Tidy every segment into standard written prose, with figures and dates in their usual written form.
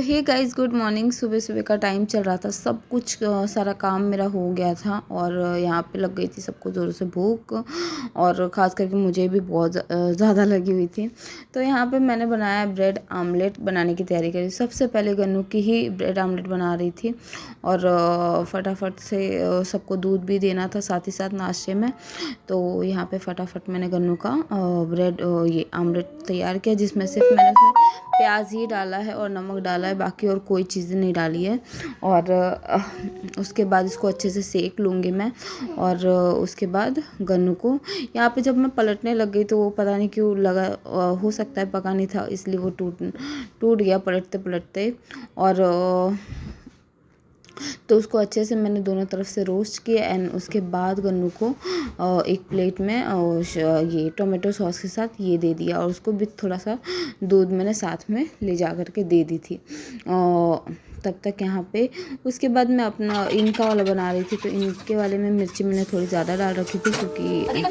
Hey guys, good morning. सुबह सुबह का टाइम चल रहा था, सब कुछ सारा काम मेरा हो गया था और यहाँ पे लग गई थी सबको ज़ोरों से भूख और ख़ास करके मुझे भी बहुत ज़्यादा लगी हुई थी। तो यहाँ पे मैंने बनाया ब्रेड आमलेट बनाने की तैयारी करी। सबसे पहले गन्नू की ही ब्रेड आमलेट बना रही थी और फटाफट से सबको दूध भी देना था साथ ही साथ नाश्ते में। तो यहाँ पे फटाफट मैंने गन्नू का ब्रेड ये आमलेट तैयार किया, जिसमें सिर्फ मैंने उसमें प्याज ही डाला है और नमक डाला है, बाकी और कोई चीज़ नहीं डाली है। और उसके बाद इसको अच्छे से सेक लूँगी मैं। और उसके बाद गन्नू को यहाँ पे जब मैं पलटने लग गई तो वो पता नहीं क्यों लगा, हो सकता है पका नहीं था इसलिए वो टूट गया पलटते पलटते। और तो उसको अच्छे से मैंने दोनों तरफ से रोस्ट किया एंड उसके बाद गन्नू को एक प्लेट में ये टोमेटो सॉस के साथ ये दे दिया और उसको भी थोड़ा सा दूध मैंने साथ में ले जा कर के दे दी थी। तब तक यहाँ पे उसके बाद मैं अपना इनका वाला बना रही थी। तो इनके वाले में मिर्ची मैंने थोड़ी ज़्यादा डाल रखी थी क्योंकि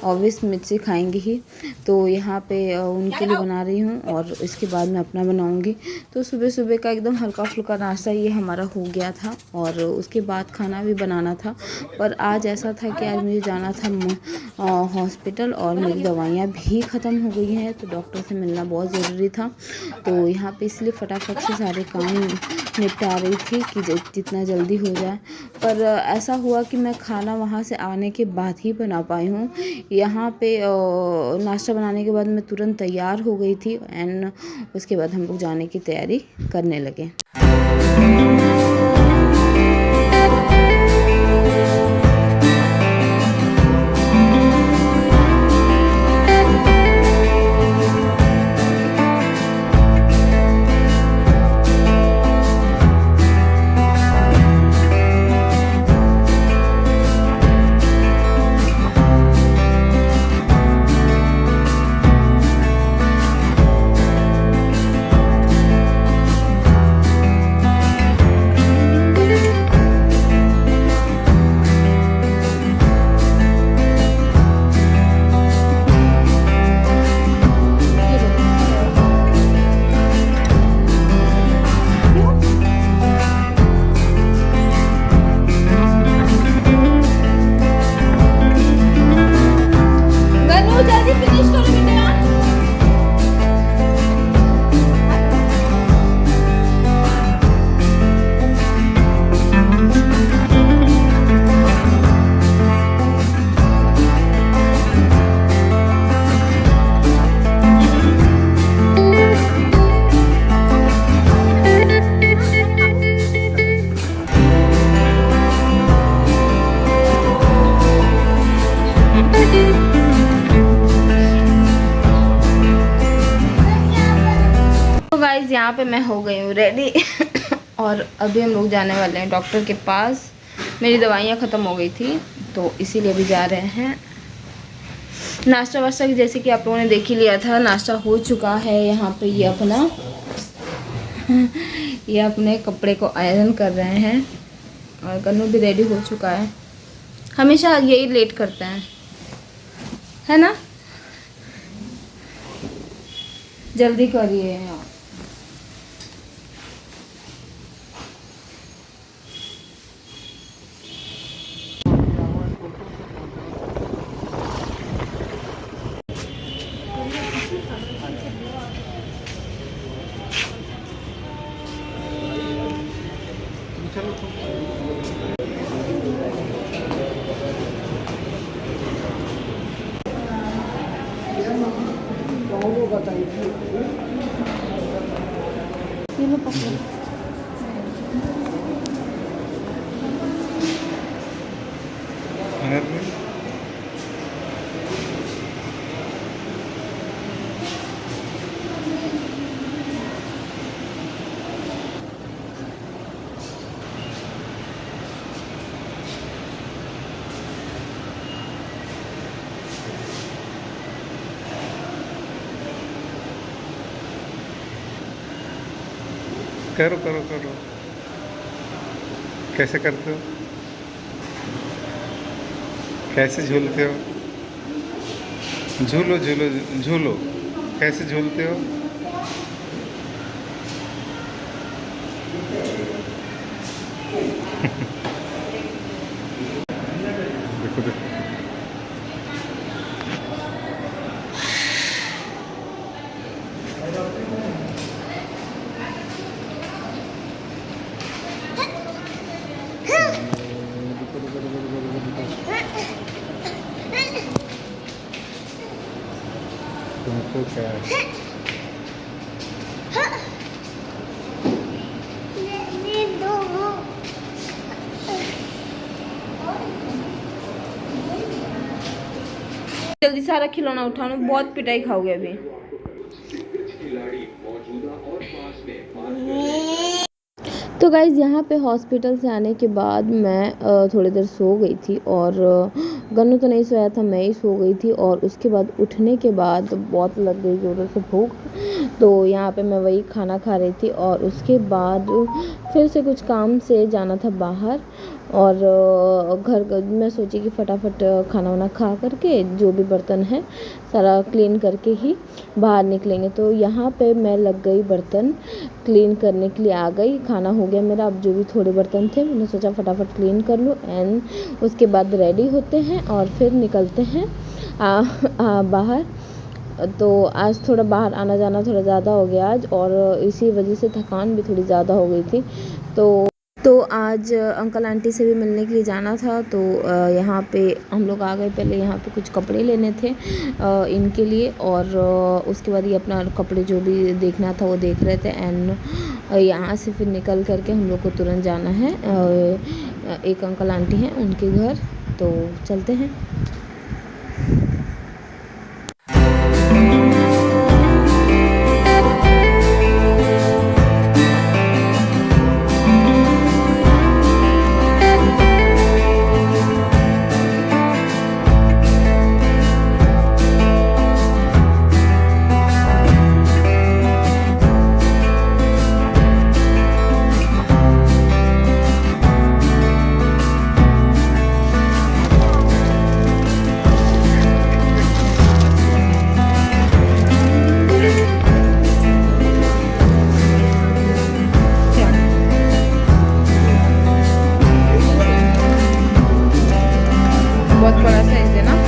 ऑब्वियस मिर्ची खाएंगे ही। तो यहाँ पे उनके लिए बना रही हूँ और इसके बाद मैं अपना बनाऊँगी। तो सुबह सुबह का एकदम हल्का फुल्का नाश्ता ये हमारा हो गया था और उसके बाद खाना भी बनाना था। पर आज ऐसा था कि आज मुझे जाना था हॉस्पिटल और मेरी दवाइयाँ भी ख़त्म हो गई हैं, तो डॉक्टर से मिलना बहुत ज़रूरी था। तो यहाँ पे इसलिए फटाफट से सारे काम निपटा रही थी कि जितना जल्दी हो जाए। पर ऐसा हुआ कि मैं खाना वहाँ से आने के बाद ही बना पाई हूँ। यहाँ पे नाश्ता बनाने के बाद मैं तुरंत तैयार हो गई थी एंड उसके बाद हम लोग जाने की तैयारी करने लगे। गाइस यहाँ पे मैं हो गई हूँ रेडी और अभी हम लोग जाने वाले हैं डॉक्टर के पास। मेरी दवाइयाँ ख़त्म हो गई थी तो इसीलिए अभी जा रहे हैं। नाश्ता वाश्ता जैसे कि आप लोगों ने देख ही लिया था, नाश्ता हो चुका है। यहाँ पे ये अपने कपड़े को आयरन कर रहे हैं और गन्नू भी रेडी हो चुका है। हमेशा यही लेट करते हैं, है ना? जल्दी करिए यार। ये लो पकड़ो। करो करो करो। कैसे करते हो? कैसे झूलते हो? झूलो झूलो झूलो। कैसे झूलते हो? देखो देखो। तुमको क्या है? जल्दी सारा खिलौना उठाओ, बहुत पिटाई खाओगे अभी। तो गाइज़ यहाँ पे हॉस्पिटल से आने के बाद मैं थोड़ी देर सो गई थी और गन्नू तो नहीं सोया था, मैं ही सो गई थी। और उसके बाद उठने के बाद बहुत लग गई ज़ोरों से भूख, तो यहाँ पे मैं वही खाना खा रही थी। और उसके बाद फिर से कुछ काम से जाना था बाहर, और घर मैं सोची कि फटाफट खाना वाना खा करके जो भी बर्तन है सारा क्लीन करके ही बाहर निकलेंगे। तो यहाँ पे मैं लग गई बर्तन क्लीन करने के लिए आ गई। खाना हो गया मेरा, अब जो भी थोड़े बर्तन थे मैंने सोचा फटाफट क्लीन कर लूँ, एंड उसके बाद रेडी होते हैं और फिर निकलते हैं बाहर। तो आज थोड़ा बाहर आना जाना थोड़ा ज़्यादा हो गया आज, और इसी वजह से थकान भी थोड़ी ज़्यादा हो गई थी। तो आज अंकल आंटी से भी मिलने के लिए जाना था, तो यहाँ पे हम लोग आ गए। पहले यहाँ पे कुछ कपड़े लेने थे इनके लिए, और उसके बाद ये अपना कपड़े जो भी देखना था वो देख रहे थे। एंड यहाँ से फिर निकल करके हम लोग को तुरंत जाना है एक अंकल आंटी हैं उनके घर, तो चलते हैं। बहुत बड़ा साइज है ना।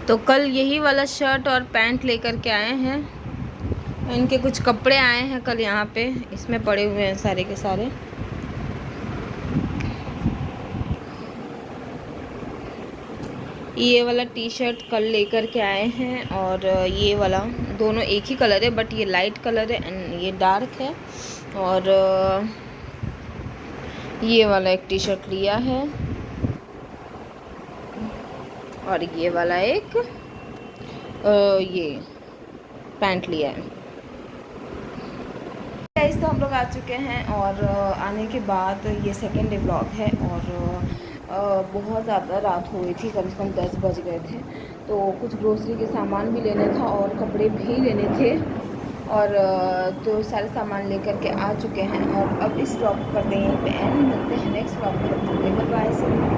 तो कल यही वाला शर्ट और पैंट लेकर के आए हैं। इनके कुछ कपड़े आए हैं कल यहाँ पे, इसमें पड़े हुए हैं सारे के सारे। ये वाला टी शर्ट कल लेकर के आए हैं, और ये वाला, दोनों एक ही कलर है बट ये लाइट कलर है एंड ये डार्क है। और ये वाला एक टी शर्ट लिया है, और ये वाला एक ये पैंट लिया है। गाइस तो हम लोग आ चुके हैं, और आने के बाद ये सेकेंड डे व्लॉग है। और बहुत ज़्यादा रात हो गई थी, कम से कम 10 बज गए थे। तो कुछ ग्रोसरी के सामान भी लेने था और कपड़े भी लेने थे, और तो सारे सामान लेकर के आ चुके हैं। और अब इस व्लॉग को करते हैं यहीं पे एंड, मिलते हैं नेक्स्ट व्लॉग में। Bye bye.